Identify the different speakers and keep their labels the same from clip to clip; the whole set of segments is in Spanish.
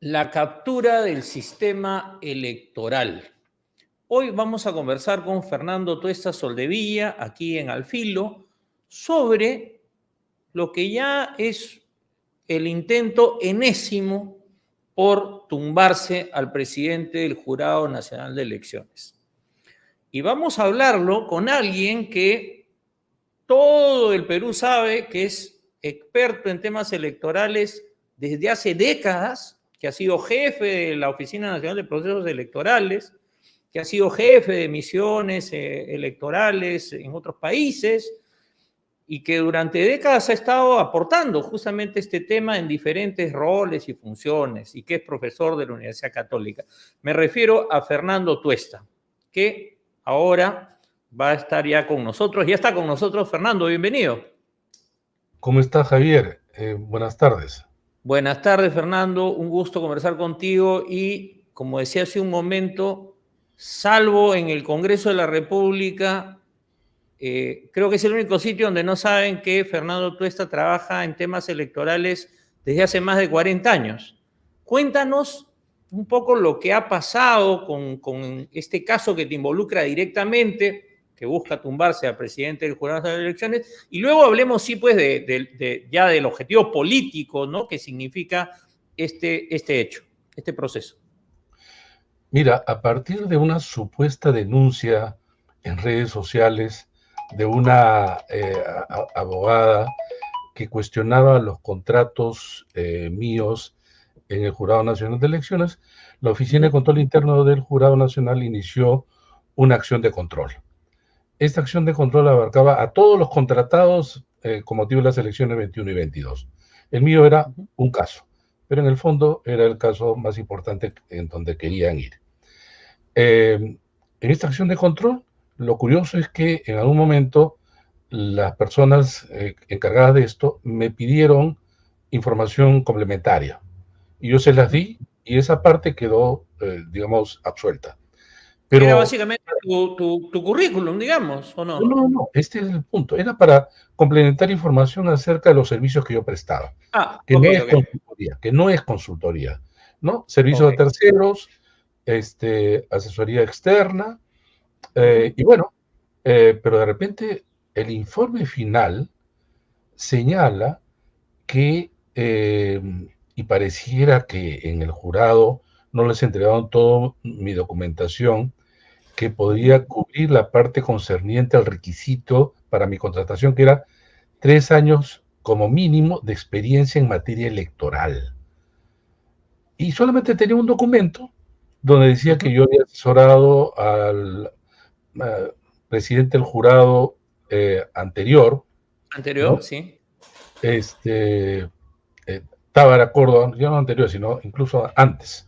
Speaker 1: La captura del sistema electoral. Hoy vamos a conversar con Fernando Tuesta Soldevilla, aquí en Al Filo, sobre lo que ya es el intento enésimo por tumbarse al presidente del Jurado Nacional de Elecciones. Y vamos a hablarlo con alguien que todo el Perú sabe que es experto en temas electorales desde hace décadas, que ha sido jefe de la Oficina Nacional de Procesos Electorales, que ha sido jefe de misiones electorales en otros países y que durante décadas ha estado aportando justamente este tema en diferentes roles y funciones y que es profesor de la Universidad Católica. Me refiero a Fernando Tuesta, que ahora va a estar ya con nosotros. Ya está con nosotros Fernando, bienvenido.
Speaker 2: ¿Cómo está, Javier? Buenas tardes.
Speaker 1: Buenas tardes, Fernando. Un gusto conversar contigo y, como decía hace un momento, salvo en el Congreso de la República, creo que es el único sitio donde no saben que Fernando Tuesta trabaja en temas electorales desde hace más de 40 años. Cuéntanos un poco lo que ha pasado con este caso que te involucra directamente, que busca tumbarse al presidente del Jurado Nacional de Elecciones, y luego hablemos, sí, pues, ya del objetivo político, ¿no?, que significa este hecho, este proceso.
Speaker 2: Mira, a partir de una supuesta denuncia en redes sociales de una abogada que cuestionaba los contratos míos en el Jurado Nacional de Elecciones, la Oficina de Control Interno del Jurado Nacional inició una acción de control. Esta acción de control abarcaba a todos los contratados con motivo de las elecciones 21 y 22. El mío era un caso, pero en el fondo era el caso más importante en donde querían ir. En esta acción de control, lo curioso es que en algún momento las personas encargadas de esto me pidieron información complementaria y yo se las di y esa parte quedó, digamos, absuelta.
Speaker 1: Pero era básicamente tu currículum, digamos, ¿o no?
Speaker 2: No, este es el punto. Era para complementar información acerca de los servicios que yo prestaba. Que no es consultoría, ¿no? Servicios de terceros, asesoría externa, y bueno, pero de repente el informe final señala que, y pareciera que en el jurado no les entregaron toda mi documentación, que podría cubrir la parte concerniente al requisito para mi contratación, que era 3 años como mínimo de experiencia en materia electoral. Y solamente tenía un documento donde decía que yo había asesorado al presidente del jurado anterior.
Speaker 1: Anterior, ¿no? Sí.
Speaker 2: Tábara Córdoba, ya no anterior, sino incluso antes.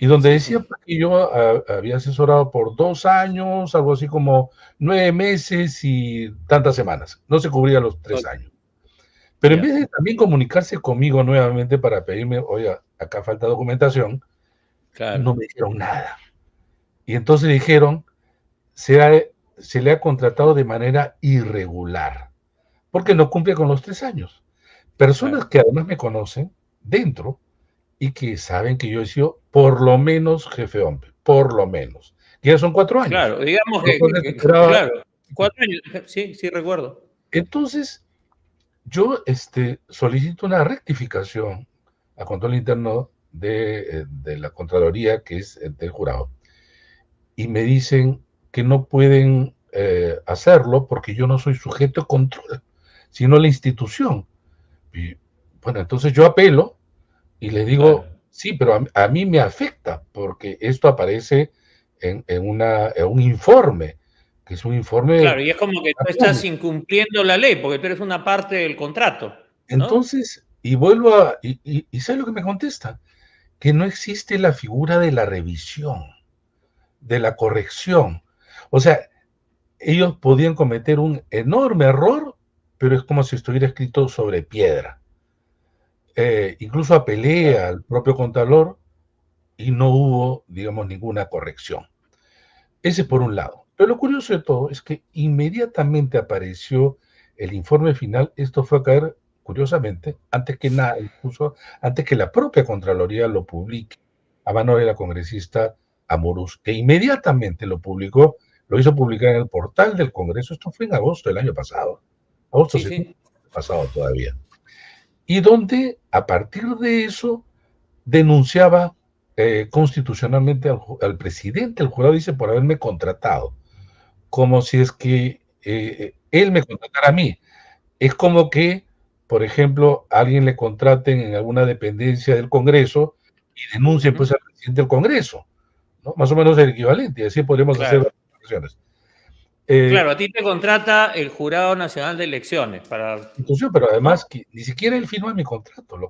Speaker 2: Y donde decía que yo había asesorado por 2 años, algo así como 9 meses y tantas semanas. No se cubría los 3 años. Pero en vez de también comunicarse conmigo nuevamente para pedirme, oiga, acá falta documentación, no me dijeron nada. Y entonces dijeron, se le ha contratado de manera irregular, porque no cumple con los 3 años. Personas que además me conocen dentro y que saben que yo he sido por lo menos jefe hombre, por lo menos. Que ya son 4 años.
Speaker 1: Claro, digamos que claro, 4 años, sí, recuerdo.
Speaker 2: Entonces, yo solicito una rectificación a control interno de la Contraloría, que es del jurado. y me dicen que no pueden hacerlo porque yo no soy sujeto de control, sino la institución. Y, bueno, entonces yo apelo y le digo,
Speaker 1: Claro.
Speaker 2: sí, pero a mí me afecta porque esto aparece en un informe, que es un informe
Speaker 1: Claro, y es como que tú estás
Speaker 2: público.
Speaker 1: incumpliendo la ley, porque tú eres una parte del contrato, ¿no?
Speaker 2: Entonces, y ¿sabes lo que me contesta? Que no existe la figura de la revisión, de la corrección. O sea, ellos podían cometer un enorme error, pero es como si estuviera escrito sobre piedra. Incluso apelé
Speaker 1: Claro.
Speaker 2: al propio contador y no hubo, digamos, ninguna corrección. Ese por un lado. Pero lo curioso de todo es que inmediatamente apareció el informe final. Esto fue a caer, curiosamente, antes que nada, incluso antes que la propia Contraloría lo publique, a mano de la congresista Amorús, que inmediatamente lo publicó, lo hizo publicar en el portal del Congreso. Esto fue en agosto del año pasado, agosto
Speaker 1: Sí,
Speaker 2: septiembre
Speaker 1: sí.
Speaker 2: pasado todavía. Y donde, a partir de eso, denunciaba constitucionalmente al presidente del jurado, dice, por haberme contratado, como si es que él me contratara a mí. Es como que, por ejemplo, a alguien le contraten en alguna dependencia del Congreso y denuncien
Speaker 1: Ujú.
Speaker 2: pues al presidente del Congreso, ¿no? Más o menos el equivalente, y así podríamos hacer
Speaker 1: Claro.
Speaker 2: las operaciones. Eh,
Speaker 1: Claro, a ti te contrata el Jurado Nacional de Elecciones para,
Speaker 2: Inclusive, pero además
Speaker 1: ¿no?
Speaker 2: que ni siquiera él firma mi contrato, me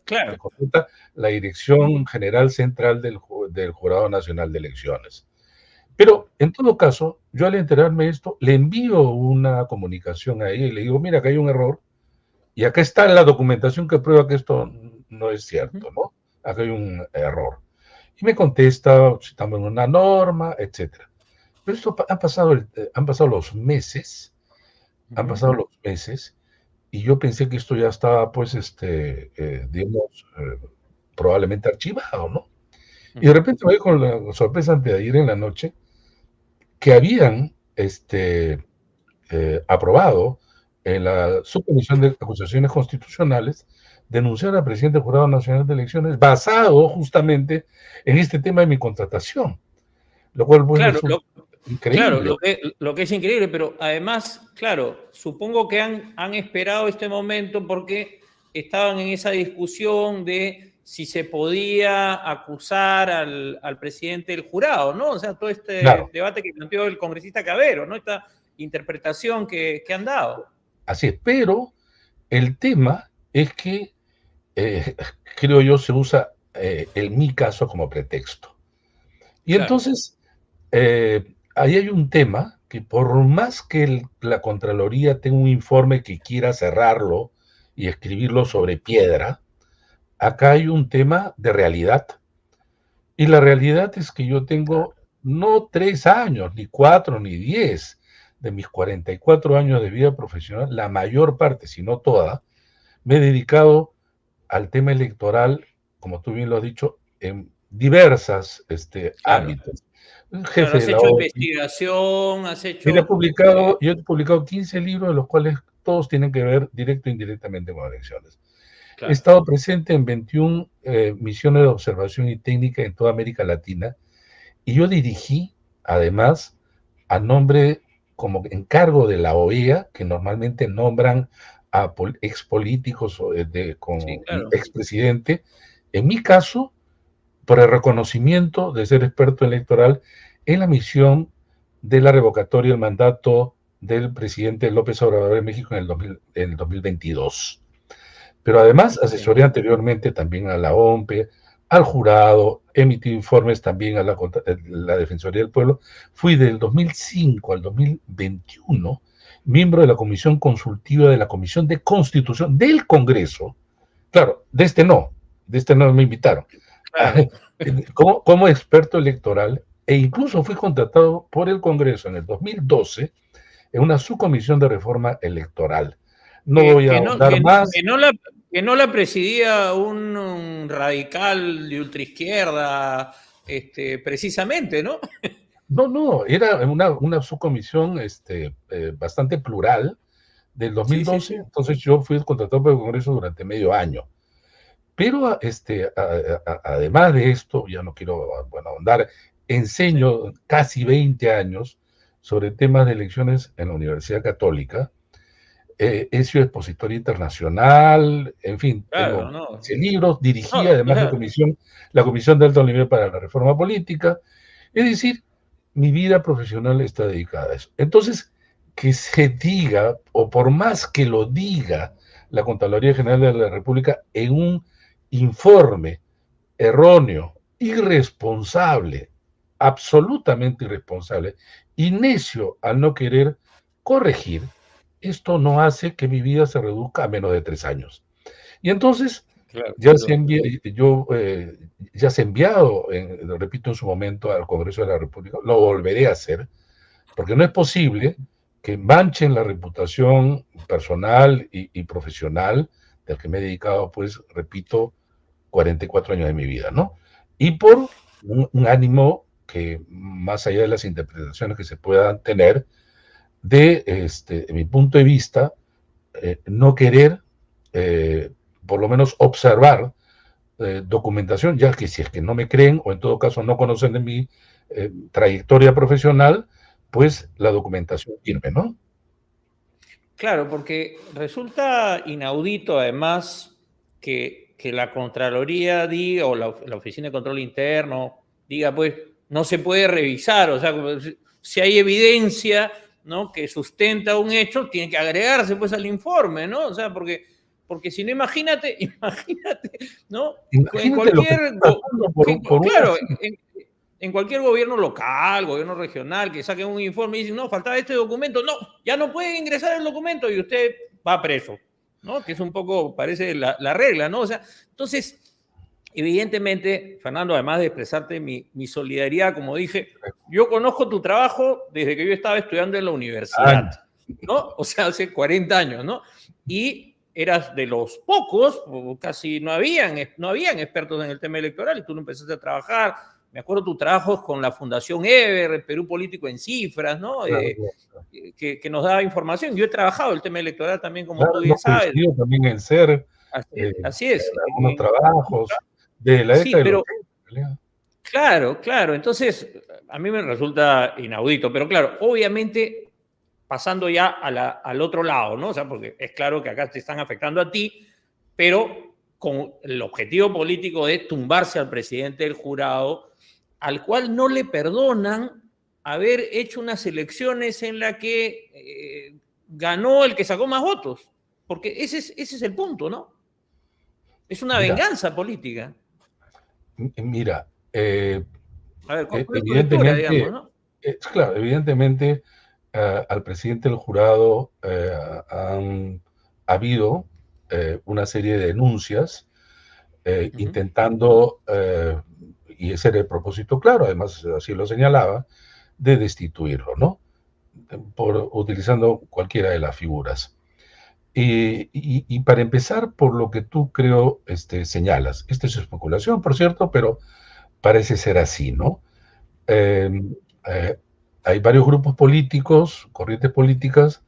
Speaker 1: Claro.
Speaker 2: contrata la Dirección General Central del Jurado Nacional de Elecciones. Pero en todo caso, yo al enterarme de esto, le envío una comunicación a ella y le digo, mira, acá hay un error y acá está la documentación que prueba que esto no es
Speaker 1: Ujú.
Speaker 2: cierto, ¿no? Acá hay un error. Y me contesta, citando una norma, etcétera. Pero esto han
Speaker 1: Ujú.
Speaker 2: pasado los meses, y yo pensé que esto ya estaba, pues, digamos, probablemente archivado, ¿no? Y de
Speaker 1: Ujú.
Speaker 2: repente me voy con la sorpresa antes de ayer en la noche que habían aprobado en la Subcomisión de Acusaciones Constitucionales denunciar al presidente del Jurado Nacional de Elecciones basado justamente en este tema de mi contratación, lo cual pues
Speaker 1: Claro,
Speaker 2: resulta
Speaker 1: claro,
Speaker 2: increíble.
Speaker 1: lo que es increíble, pero además, claro, supongo que han esperado este momento porque estaban en esa discusión de si se podía acusar al presidente del jurado, ¿no? O sea, todo este
Speaker 2: Claro,
Speaker 1: debate que planteó el congresista Cabero, ¿no? Esta interpretación que han dado.
Speaker 2: así es, pero el tema es que eh, creo yo se usa en mi caso como pretexto. Y
Speaker 1: Claro,
Speaker 2: entonces, ahí hay un tema que por más que la Contraloría tenga un informe que quiera cerrarlo y escribirlo sobre piedra, acá hay un tema de realidad. Y la realidad es que yo
Speaker 1: claro.
Speaker 2: tengo no 3 años, ni 4, ni 10 de mis 44 años de vida profesional, la mayor parte, si no toda, me he dedicado al tema electoral, como tú bien lo has dicho, en diversas
Speaker 1: Claro,
Speaker 2: ámbitos.
Speaker 1: claro,
Speaker 2: Jefe
Speaker 1: has
Speaker 2: de la
Speaker 1: hecho
Speaker 2: OMPI.
Speaker 1: investigación, has
Speaker 2: Mira,
Speaker 1: hecho,
Speaker 2: yo he publicado 15 libros, de los cuales todos tienen que ver directo e indirectamente con elecciones. He
Speaker 1: claro,
Speaker 2: estado presente en 21 misiones de observación y técnica en toda América Latina, y yo dirigí, además, a nombre, como encargo de la OEA, que normalmente nombran a expolíticos
Speaker 1: sí,
Speaker 2: con
Speaker 1: claro.
Speaker 2: expresidente. En mi caso, por el reconocimiento de ser experto electoral en la misión de la revocatoria del mandato del presidente López Obrador de México en el 2022. Pero además
Speaker 1: Sí.
Speaker 2: asesoré anteriormente también a la OMPE, al jurado, emití informes también a la Defensoría del Pueblo. Fui del 2005 al 2021 miembro de la Comisión Consultiva de la Comisión de Constitución del Congreso. Claro, de este no me invitaron.
Speaker 1: Claro.
Speaker 2: Como experto electoral, e incluso fui contratado por el Congreso en el 2012 en una subcomisión de reforma electoral. No
Speaker 1: Que,
Speaker 2: voy a
Speaker 1: que no,
Speaker 2: ahondar
Speaker 1: que,
Speaker 2: más.
Speaker 1: que no la presidía un radical de ultraizquierda, precisamente, ¿no?
Speaker 2: No, no, era una subcomisión bastante plural del
Speaker 1: Sí, sí,
Speaker 2: 2012.
Speaker 1: sí.
Speaker 2: Entonces yo fui contratado por el Congreso durante medio año. Pero además de esto, ya no quiero, bueno, ahondar,
Speaker 1: Sí,
Speaker 2: enseño casi 20 años sobre temas de elecciones en la Universidad Católica. He sido expositor internacional, en fin,
Speaker 1: claro,
Speaker 2: tengo
Speaker 1: no.
Speaker 2: libros, dirigí
Speaker 1: No, o
Speaker 2: además
Speaker 1: sea,
Speaker 2: la comisión de alto nivel para la reforma política. Es decir, mi vida profesional está dedicada a eso. Entonces, que se diga, o por más que lo diga la Contraloría General de la República en un informe erróneo, irresponsable, absolutamente irresponsable y necio al no querer corregir, esto no hace que mi vida se reduzca a menos de 3 años. Y entonces
Speaker 1: claro,
Speaker 2: ya
Speaker 1: sin
Speaker 2: se,
Speaker 1: duda.
Speaker 2: ya se ha enviado, lo repito en su momento, al Congreso de la República, lo volveré a hacer, porque no es posible que manchen la reputación personal y profesional del que me he dedicado, pues, repito, 44 años de mi vida, ¿no? Y por un ánimo que, más allá de las interpretaciones que se puedan tener, de mi punto de vista, no querer, eh, por lo menos observar documentación, ya que si es que no me creen o en todo caso no conocen de mi trayectoria profesional, pues la documentación sirve, ¿no?
Speaker 1: Claro, porque resulta inaudito además que la Contraloría diga, o la Oficina de Control Interno diga, pues no se puede revisar, o sea, si hay evidencia, ¿no?, que sustenta un hecho, tiene que agregarse pues al informe, ¿no? O sea, porque si no, imagínate, imagínate, ¿no? En
Speaker 2: Imagínate lo que
Speaker 1: cualquier,
Speaker 2: está pasando por una
Speaker 1: claro,
Speaker 2: simple.
Speaker 1: en cualquier gobierno local, gobierno regional, que saquen un informe y dicen, no, faltaba este documento, no, ya no puede ingresar el documento y usted va preso, ¿no? Que es un poco, parece la regla, ¿no? O sea, entonces, evidentemente, Fernando, además de expresarte mi solidaridad, como dije, yo conozco tu trabajo desde que yo estaba estudiando en la universidad,
Speaker 2: Años.
Speaker 1: ¿no? O sea, hace 40 años, ¿no? Y eras de los pocos, casi no habían expertos en el tema electoral, y tú no empezaste a trabajar. Me acuerdo tus trabajos con la Fundación Ever, Perú Político en Cifras, ¿no?
Speaker 2: Claro,
Speaker 1: Que nos daba información. Yo he trabajado el tema electoral también, como
Speaker 2: claro,
Speaker 1: tú bien
Speaker 2: hemos
Speaker 1: sabes.
Speaker 2: coincidido también en ser,
Speaker 1: Así
Speaker 2: en
Speaker 1: es.
Speaker 2: algunos trabajos de la
Speaker 1: Sí,
Speaker 2: década del
Speaker 1: pero
Speaker 2: 80, en realidad.
Speaker 1: claro, claro. Entonces, a mí me resulta inaudito, pero claro, obviamente pasando ya al otro lado, ¿no? O sea, porque es claro que acá te están afectando a ti, pero con el objetivo político de tumbarse al presidente del jurado, al cual no le perdonan haber hecho unas elecciones en las que ganó el que sacó más votos, porque ese es el punto, ¿no? Es una
Speaker 2: Mira,
Speaker 1: venganza política.
Speaker 2: mira,
Speaker 1: A ver, ¿cuál es tu lectura, digamos,
Speaker 2: evidentemente,
Speaker 1: no?
Speaker 2: claro, evidentemente al presidente del jurado han habido una serie de denuncias
Speaker 1: Uh -huh.
Speaker 2: intentando, y ese era el propósito claro, además así lo señalaba, de destituirlo, ¿no? Por utilizando cualquiera de las figuras. Y para empezar, por lo que tú creo señalas, esta es especulación, por cierto, pero parece ser así, ¿no? Eh, eh, Hay varios grupos políticos, corrientes políticas,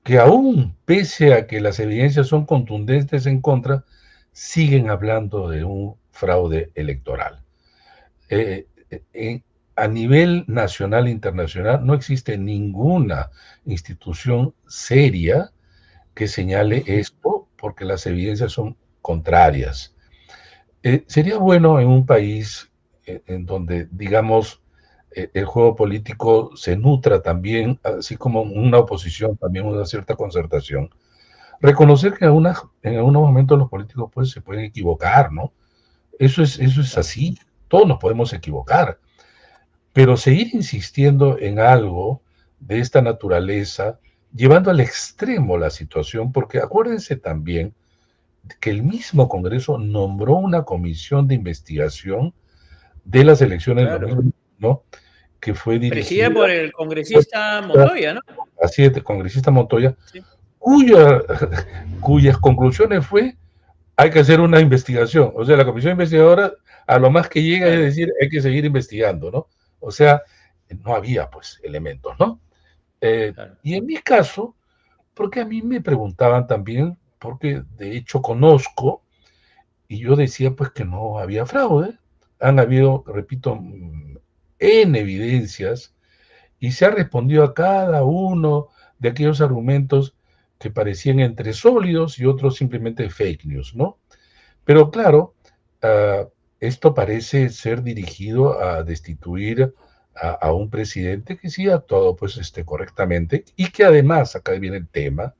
Speaker 2: que aún pese a que las evidencias son contundentes en contra, siguen hablando de un fraude electoral. Eh, eh, a nivel nacional e internacional no existe ninguna institución seria que señale esto porque las evidencias son contrarias. Sería bueno en un país en donde, digamos, el juego político se nutra también, así como una oposición, también una cierta concertación, reconocer que en algunos momentos los políticos pues, se pueden equivocar, ¿no? Eso es así, todos nos podemos equivocar, pero seguir insistiendo en algo de esta naturaleza, llevando al extremo la situación, porque acuérdense también que el mismo Congreso nombró una comisión de investigación de las elecciones del
Speaker 1: Claro.
Speaker 2: 2021 que fue
Speaker 1: Presidida
Speaker 2: dirigida
Speaker 1: por el congresista Montoya, ¿no?
Speaker 2: así el congresista Montoya,
Speaker 1: Sí.
Speaker 2: cuya, cuyas conclusiones fue hay que hacer una investigación. O sea, la comisión investigadora a lo más que llega es
Speaker 1: Claro,
Speaker 2: decir hay que seguir investigando, ¿no? O sea, no había pues elementos, ¿no?
Speaker 1: claro.
Speaker 2: Y en mi caso, porque a mí me preguntaban también, porque de hecho conozco, y yo decía pues que no había fraude. Han habido, repito, en evidencias y se ha respondido a cada uno de aquellos argumentos que parecían entre sólidos y otros simplemente fake news, ¿no? Pero claro, esto parece ser dirigido a destituir a un presidente que sí ha actuado pues, correctamente y que además, acá viene el tema,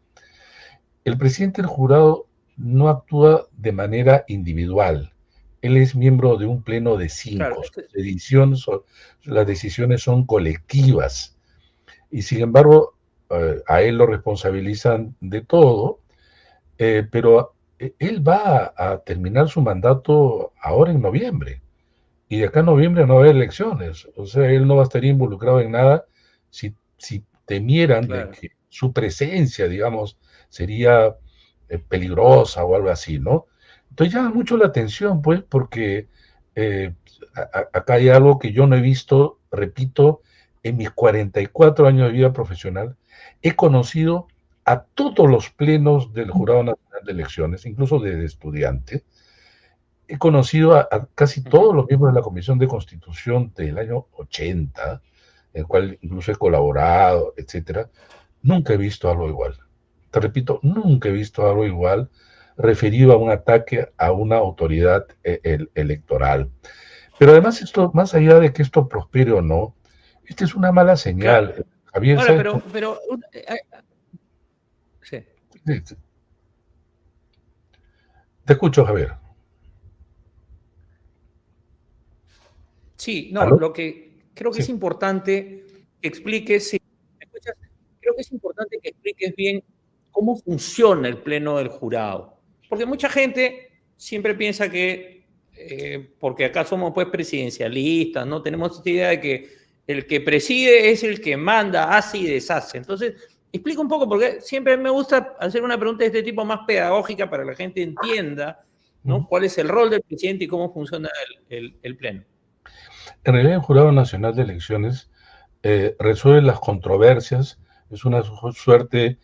Speaker 2: el presidente del jurado no actúa de manera individual. Él es miembro de un pleno de
Speaker 1: Claro,
Speaker 2: 5. Las decisiones son colectivas. Y sin embargo, a él lo responsabilizan de todo, pero él va a terminar su mandato ahora en noviembre. Y de acá a noviembre no va a haber elecciones. O sea, él no va a estar involucrado en nada si temieran de
Speaker 1: claro.
Speaker 2: que su presencia, digamos, sería peligrosa o algo así, ¿no? Entonces llama mucho la atención, pues, porque eh, acá hay algo que yo no he visto, repito, en mis 44 años de vida profesional. He conocido a todos los plenos del Jurado Nacional de Elecciones, incluso desde estudiante. He conocido a casi todos
Speaker 1: Ujú.
Speaker 2: los miembros de la Comisión de Constitución del año 80, en el cual incluso he colaborado, etcétera. Nunca he visto algo igual. Te repito, nunca he visto algo igual referido a un ataque a una autoridad electoral. Pero además esto, más allá de que esto prospere o no, esta es una mala
Speaker 1: Claro.
Speaker 2: señal. Javier,
Speaker 1: Ahora,
Speaker 2: ¿sabes?
Speaker 1: pero sí.
Speaker 2: Te escucho, Javier.
Speaker 1: Sí, no,
Speaker 2: ¿Aló?
Speaker 1: lo que creo que es
Speaker 2: Sí.
Speaker 1: importante que expliques, si me escuchas, creo que es importante que expliques bien cómo funciona el pleno del jurado. Porque mucha gente siempre piensa que, porque acá somos pues presidencialistas, ¿no? Tenemos esta idea de que el que preside es el que manda, hace y deshace. Entonces, explica un poco, porque siempre me gusta hacer una pregunta de este tipo más pedagógica para que la gente entienda, ¿no? Cuál es el rol del presidente y cómo funciona el pleno.
Speaker 2: En realidad, el Jurado Nacional de Elecciones resuelve las controversias, es una suerte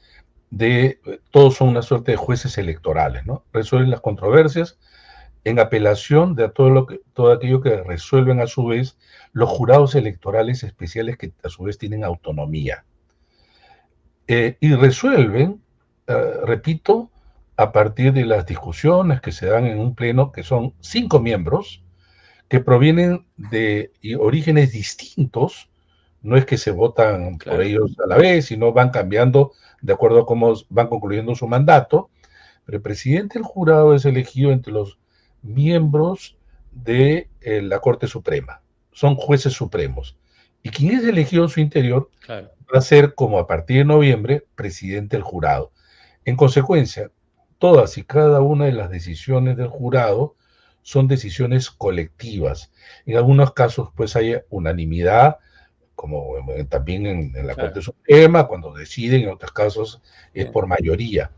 Speaker 2: todos son una suerte de jueces electorales, ¿no? Resuelven las controversias en apelación de todo aquello que resuelven a su vez los jurados electorales especiales que a su vez tienen autonomía. Y resuelven, repito, a partir de las discusiones que se dan en un pleno, que son 5 miembros, que provienen de orígenes distintos. No es que se votan por
Speaker 1: Claro.
Speaker 2: ellos a la vez, sino van cambiando de acuerdo a cómo van concluyendo su mandato. Pero el presidente del jurado es elegido entre los miembros de la Corte Suprema. Son jueces supremos. Y quien es elegido en su interior
Speaker 1: Claro.
Speaker 2: va a ser, como a partir de noviembre, presidente del jurado. En consecuencia, todas y cada una de las decisiones del jurado son decisiones colectivas. En algunos casos, pues hay unanimidad, como también en la Corte
Speaker 1: Claro.
Speaker 2: Suprema, cuando deciden, en otros casos es
Speaker 1: Bien.
Speaker 2: por mayoría.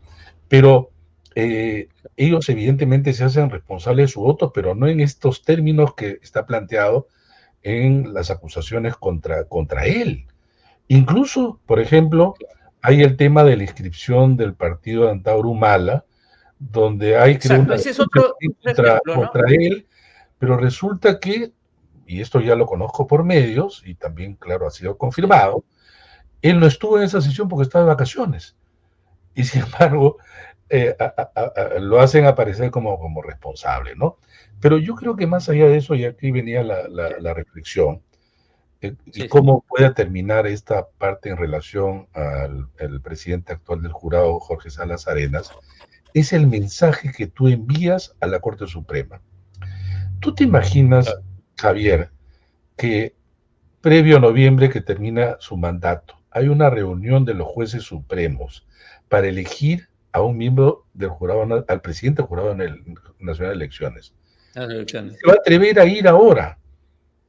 Speaker 2: Pero ellos evidentemente se hacen responsables de su voto, pero no en estos términos que está planteado en las acusaciones contra él. Incluso, por ejemplo, hay el tema de la inscripción del partido de Antauro Humala, donde hay, creo,
Speaker 1: Exacto,
Speaker 2: una
Speaker 1: ese es
Speaker 2: denuncia
Speaker 1: otro ejemplo, ¿no?
Speaker 2: contra él, pero resulta que, y esto ya lo conozco por medios, y también, claro, ha sido
Speaker 1: Sí.
Speaker 2: confirmado, él no estuvo en esa sesión porque estaba de vacaciones. Y sin embargo, lo hacen aparecer como responsable, ¿no? Pero yo creo que más allá de eso, y aquí venía la reflexión, y
Speaker 1: Sí, sí.
Speaker 2: cómo puede terminar esta parte en relación al presidente actual del jurado, Jorge Salas Arenas, es el mensaje que tú envías a la Corte Suprema. ¿Tú te imaginas,
Speaker 1: Claro.
Speaker 2: Javier, que previo a noviembre que termina su mandato, hay una reunión de los jueces supremos para elegir a un miembro del jurado, al presidente del jurado nacional de elecciones?
Speaker 1: Las elecciones.
Speaker 2: Se va a atrever a ir ahora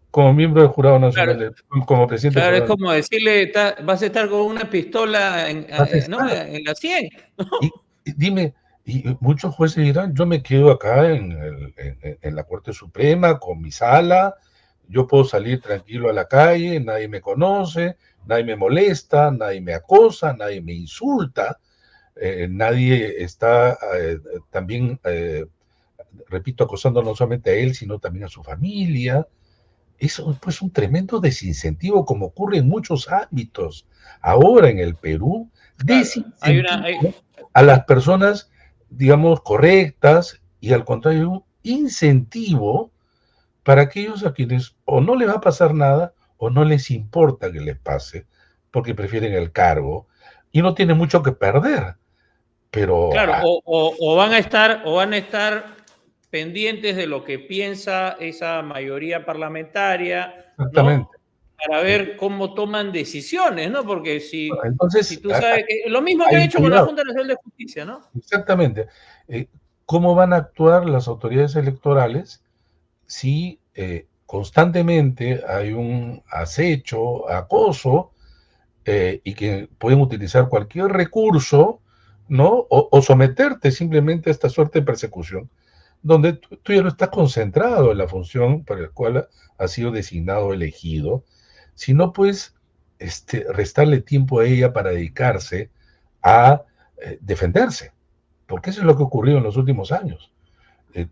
Speaker 2: como miembro del jurado
Speaker 1: Claro,
Speaker 2: nacional, como presidente del
Speaker 1: claro, es
Speaker 2: jurado.
Speaker 1: como decirle, vas a estar con una pistola
Speaker 2: Vas a
Speaker 1: ¿no?
Speaker 2: estar.
Speaker 1: En la 100, ¿no?
Speaker 2: Y dime, y muchos jueces dirán, yo me quedo acá en la Corte Suprema con mi sala, yo puedo salir tranquilo a la calle, nadie me conoce, nadie me molesta, nadie me acosa, nadie me insulta, nadie está también, repito, acosando no solamente a él, sino también a su familia. es pues un tremendo desincentivo, como ocurre en muchos ámbitos. Ahora en el Perú,
Speaker 1: Claro,
Speaker 2: desincentivo a las personas, digamos, correctas, y al contrario, un incentivo para aquellos a quienes o no les va a pasar nada o no les importa que les pase, porque prefieren el cargo y no tienen mucho que perder. Pero
Speaker 1: claro, o van a estar pendientes de lo que piensa esa mayoría parlamentaria, ¿no?
Speaker 2: exactamente.
Speaker 1: Para ver cómo toman decisiones, ¿no? Porque si
Speaker 2: Entonces,
Speaker 1: tú sabes que lo mismo que han
Speaker 2: hay
Speaker 1: hecho con la
Speaker 2: cuidado.
Speaker 1: Junta Nacional de Justicia, ¿no?
Speaker 2: Exactamente. ¿Cómo van a actuar las autoridades electorales si constantemente hay un acecho, acoso, y que pueden utilizar cualquier recurso, ¿no? O someterte simplemente a esta suerte de persecución, donde tú ya no estás concentrado en la función para la cual has sido designado o elegido, sino pues restarle tiempo a ella para dedicarse a defenderse, porque eso es lo que ha ocurrido en los últimos años.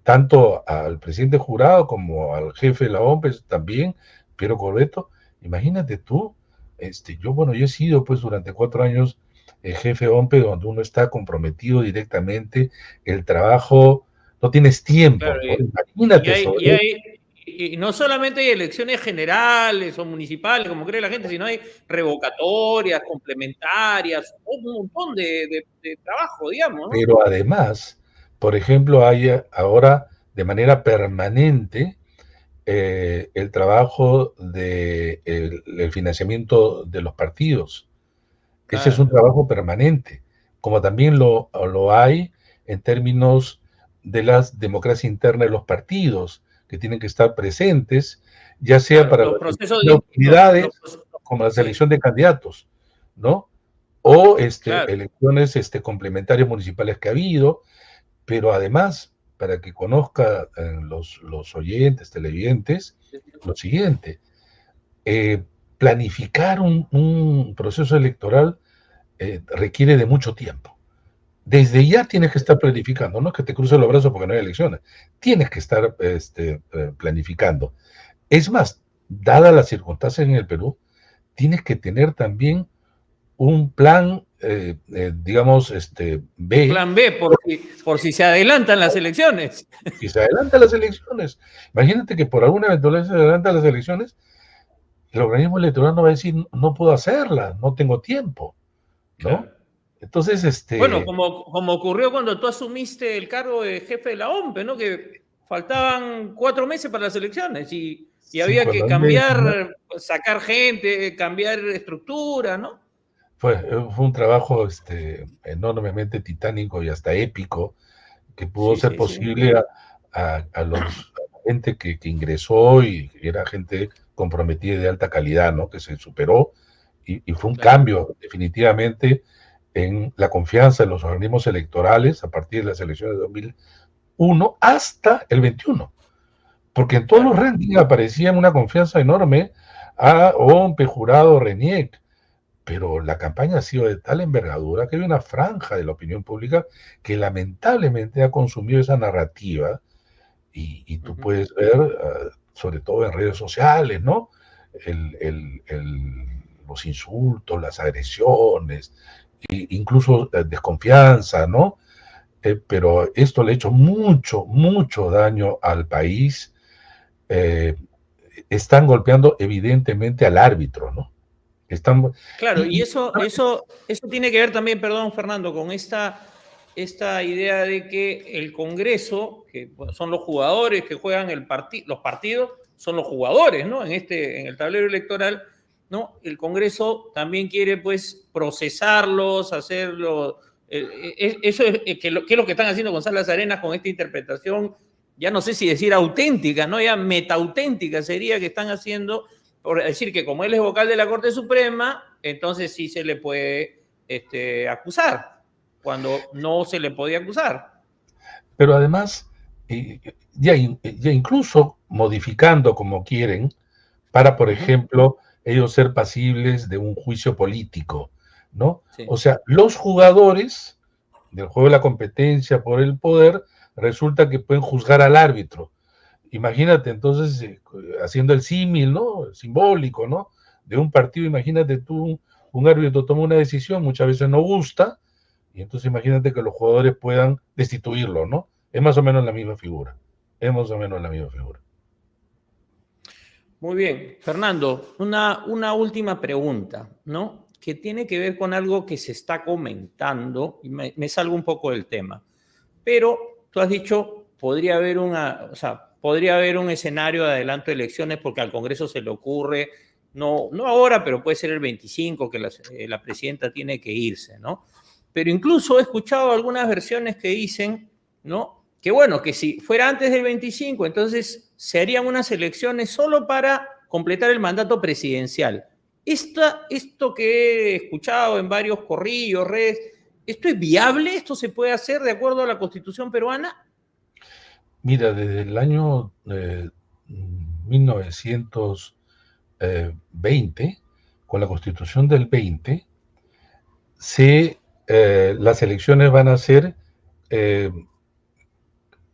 Speaker 2: Tanto al presidente Jurado como al jefe de la OMPE también, Piero Corbeto. Imagínate tú, yo he sido pues durante 4 años jefe de OMPE, donde uno está comprometido directamente, el trabajo, no tienes tiempo,
Speaker 1: Claro,
Speaker 2: ¿no? Imagínate
Speaker 1: y no solamente hay elecciones generales o municipales, como cree la gente, sino hay revocatorias, complementarias, un montón de trabajo, digamos, ¿no?
Speaker 2: pero además, por ejemplo, hay ahora de manera permanente el trabajo de el financiamiento de los partidos. Ese es un
Speaker 1: Claro,
Speaker 2: trabajo permanente, como también lo hay en términos de la democracia interna de los partidos, que tienen que estar presentes, ya sea
Speaker 1: claro,
Speaker 2: para la
Speaker 1: los procesos
Speaker 2: de autoridades
Speaker 1: los,
Speaker 2: como la
Speaker 1: sí,
Speaker 2: selección de candidatos, ¿no? O
Speaker 1: claro,
Speaker 2: elecciones complementarias municipales que ha habido, pero además, para que conozca los oyentes, televidentes, lo siguiente, eh, planificar un proceso electoral requiere de mucho tiempo. Desde ya tienes que estar planificando, no es que te cruces los brazos porque no hay elecciones, tienes que estar planificando. Es más, dadas las circunstancias en el Perú, tienes que tener también un plan, digamos,
Speaker 1: un
Speaker 2: B,
Speaker 1: plan B por si se adelantan las elecciones.
Speaker 2: si se adelantan las elecciones. Imagínate que por alguna eventualidad se adelantan las elecciones, el organismo electoral no va a decir, no puedo hacerla, no tengo tiempo, ¿no?
Speaker 1: Claro.
Speaker 2: Entonces,
Speaker 1: Bueno, como ocurrió cuando tú asumiste el cargo de jefe de la OMPE, ¿no? Que faltaban 4 meses para las elecciones y
Speaker 2: sí,
Speaker 1: había que
Speaker 2: cuando a mí me designaron,
Speaker 1: cambiar, sacar gente, cambiar estructura, ¿no?
Speaker 2: fue un trabajo enormemente titánico y hasta épico, que pudo
Speaker 1: Sí,
Speaker 2: ser
Speaker 1: sí, sí.
Speaker 2: posible a la gente que ingresó y era gente comprometida y de alta calidad, ¿no? Que se superó y fue un
Speaker 1: Claro,
Speaker 2: cambio definitivamente en la confianza en los organismos electorales a partir de las elecciones de 2001 hasta el 21, porque en todos los
Speaker 1: claro.
Speaker 2: rankings aparecía una confianza enorme a OMPE, Jurado, RENIEC, pero la campaña ha sido de tal envergadura que hay una franja de la opinión pública que lamentablemente ha consumido esa narrativa y tú
Speaker 1: Ujú.
Speaker 2: puedes ver, sobre todo en redes sociales, ¿no? Los insultos, las agresiones, incluso desconfianza, ¿no? Pero esto le ha hecho mucho, mucho daño al país. Eh, Están golpeando evidentemente al árbitro, ¿no? Están,
Speaker 1: Claro, y
Speaker 2: y,
Speaker 1: eso tiene que ver también, perdón, Fernando, con esta idea de que el Congreso, que son los jugadores que juegan los partidos, son los jugadores, ¿no? En el tablero electoral, ¿no? El Congreso también quiere, pues, procesarlos, hacerlo. Eso es, ¿qué es lo que están haciendo con Salas Arenas con esta interpretación? Ya no sé si decir auténtica, ¿no? Ya metaauténtica sería que están haciendo por decir que como él es vocal de la Corte Suprema, entonces sí se le puede acusar, cuando no se le podía acusar.
Speaker 2: pero además, ya incluso modificando como quieren, para, por
Speaker 1: Uh -huh.
Speaker 2: ejemplo, ellos ser pasibles de un juicio político, ¿no?
Speaker 1: Sí.
Speaker 2: O sea, los jugadores del juego de la competencia por el poder resulta que pueden juzgar al árbitro. Imagínate entonces, haciendo el símil, ¿no? Simbólico, ¿no? De un partido, imagínate tú, un árbitro toma una decisión, muchas veces no gusta, y entonces imagínate que los jugadores puedan destituirlo, ¿no? Es más o menos la misma figura. Es más o menos la misma figura.
Speaker 1: Muy bien, Fernando, una última pregunta, ¿no? Que tiene que ver con algo que se está comentando, y me salgo un poco del tema, pero tú has dicho, o sea, podría haber un escenario de adelanto de elecciones porque al Congreso se le ocurre, no ahora, pero puede ser el 25 que la presidenta tiene que irse, ¿no? Pero incluso he escuchado algunas versiones que dicen, ¿no? Que bueno, que si fuera antes del 25, entonces se harían unas elecciones solo para completar el mandato presidencial. Esto que he escuchado en varios corrillos, redes, ¿esto es viable? ¿Esto se puede hacer de acuerdo a la Constitución peruana?
Speaker 2: Mira, desde el año 1920, con la Constitución del 20, las elecciones van a ser eh,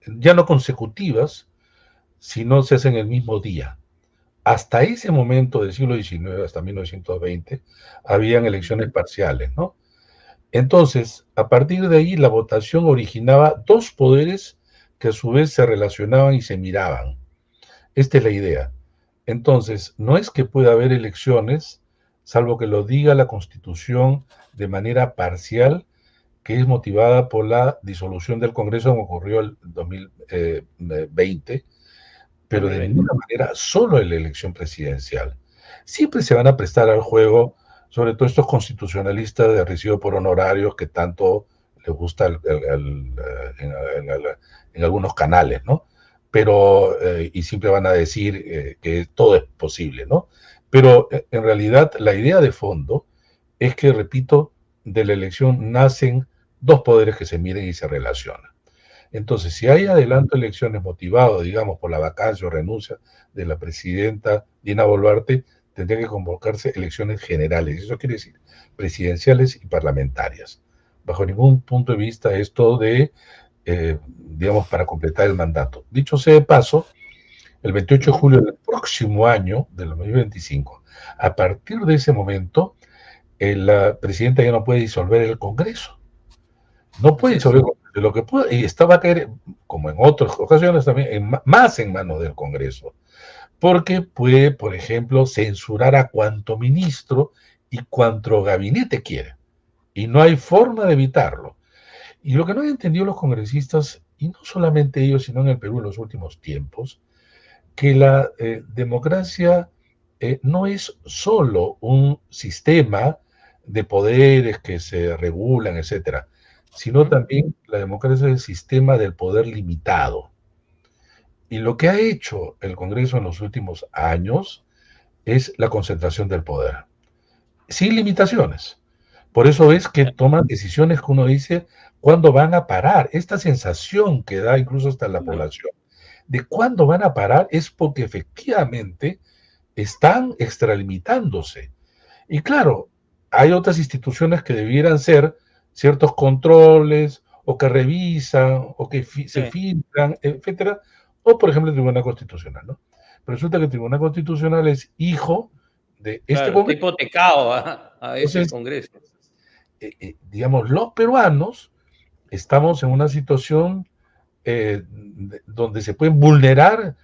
Speaker 2: ya no consecutivas, sino se hacen el mismo día. Hasta ese momento del siglo XIX, hasta 1920, habían elecciones parciales, ¿no? Entonces, a partir de ahí, la votación originaba dos poderes que a su vez se relacionaban y se miraban. Esta es la idea. Entonces, no es que pueda haber elecciones, salvo que lo diga la Constitución de manera parcial, que es motivada por la disolución del Congreso, como ocurrió el 2020, pero de
Speaker 1: 2020.
Speaker 2: ninguna manera solo en la elección presidencial. Siempre se van a prestar al juego, sobre todo estos constitucionalistas de recibo por honorarios que tanto les gusta en algunos canales, ¿no? Pero, y siempre van a decir que todo es posible, ¿no? Pero en realidad la idea de fondo es que, repito, de la elección nacen dos poderes que se miren y se relacionan. Entonces, si hay adelanto de elecciones motivado, digamos, por la vacancia o renuncia de la presidenta Dina Boluarte, tendría que convocarse elecciones generales. Eso quiere decir presidenciales y parlamentarias. Bajo ningún punto de vista esto de, digamos, para completar el mandato. Dicho sea de paso, el 28 de julio del próximo año, del 2025, a partir de ese momento, la presidenta ya no puede disolver el Congreso. No puede disolver el Congreso. Lo que puede, y esta va a caer, como en otras ocasiones también, más en manos del Congreso. Porque puede, por ejemplo, censurar a cuanto ministro y cuanto gabinete quiere. Y no hay forma de evitarlo. Y lo que no han entendido los congresistas, y no solamente ellos, sino en el Perú en los últimos tiempos, que la democracia no es solo un sistema de poderes que se regulan, etcétera, sino también la democracia es el sistema del poder limitado. Y lo que ha hecho el Congreso en los últimos años es la concentración del poder, sin limitaciones. Por eso es que toman decisiones que uno dice, ¿cuándo van a parar? Esta sensación que da incluso hasta la población de cuándo van a parar es porque efectivamente están extralimitándose. Y claro, hay otras instituciones que debieran ser ciertos controles o que revisan o que se filtran, etcétera, o por ejemplo el Tribunal Constitucional, ¿no? Pero resulta que el Tribunal Constitucional es hijo de este
Speaker 1: Claro, está
Speaker 2: Congreso.
Speaker 1: hipotecado a ese
Speaker 2: Entonces,
Speaker 1: Congreso.
Speaker 2: digamos, los peruanos estamos en una situación donde se pueden vulnerar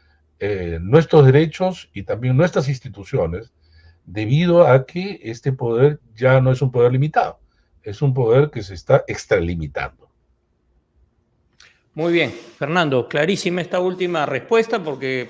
Speaker 2: nuestros derechos y también nuestras instituciones debido a que este poder ya no es un poder limitado, es un poder que se está extralimitando.
Speaker 1: Muy bien, Fernando, clarísima esta última respuesta porque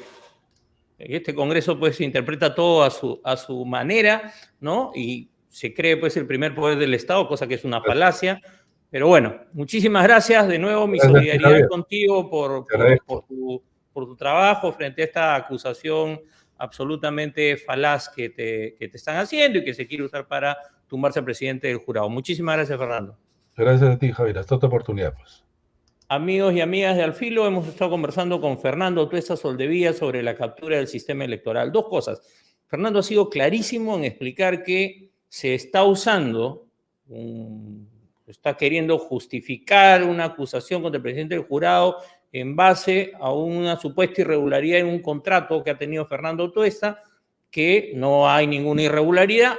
Speaker 1: este Congreso pues interpreta todo a su manera, ¿no? Y se cree pues el primer poder del Estado, cosa que es una falacia. Pero bueno, muchísimas gracias. De nuevo, mi solidaridad contigo por tu trabajo frente a esta acusación absolutamente falaz que te están haciendo y que se quiere usar para tumbarse al presidente del jurado. Muchísimas gracias, Fernando.
Speaker 2: Gracias a ti, Javier. Hasta otra oportunidad, pues.
Speaker 1: Amigos y amigas de Al Filo, hemos estado conversando con Fernando Tuesta Soldevilla sobre la captura del sistema electoral. Dos cosas. Fernando ha sido clarísimo en explicar que se está usando, está queriendo justificar una acusación contra el presidente del jurado en base a una supuesta irregularidad en un contrato que ha tenido Fernando Tuesta, que no hay ninguna irregularidad,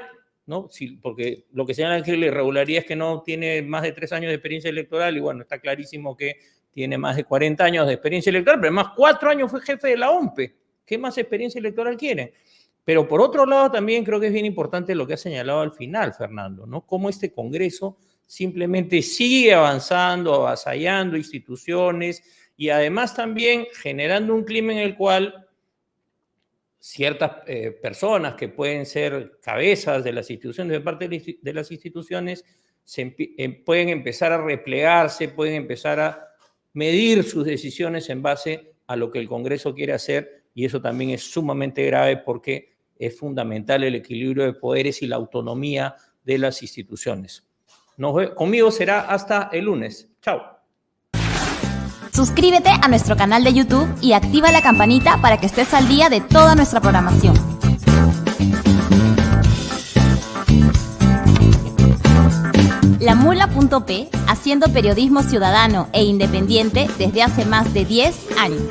Speaker 1: ¿no? Sí, porque lo que señala que la irregularidad es que no tiene más de 3 años de experiencia electoral, y bueno, está clarísimo que tiene más de 40 años de experiencia electoral, pero además 4 años fue jefe de la OMPE. ¿Qué más experiencia electoral quieren? Pero por otro lado también creo que es bien importante lo que ha señalado al final, Fernando, ¿no? Cómo este Congreso simplemente sigue avanzando, avasallando instituciones y además también generando un clima en el cual ciertas personas que pueden ser cabezas de las instituciones, de parte de las instituciones, pueden empezar a replegarse, pueden empezar a medir sus decisiones en base a lo que el Congreso quiere hacer, y eso también es sumamente grave porque es fundamental el equilibrio de poderes y la autonomía de las instituciones. Conmigo será hasta el lunes. Chao.
Speaker 3: Suscríbete a nuestro canal de YouTube y activa la campanita para que estés al día de toda nuestra programación. LaMula.p, haciendo periodismo ciudadano e independiente desde hace más de 10 años.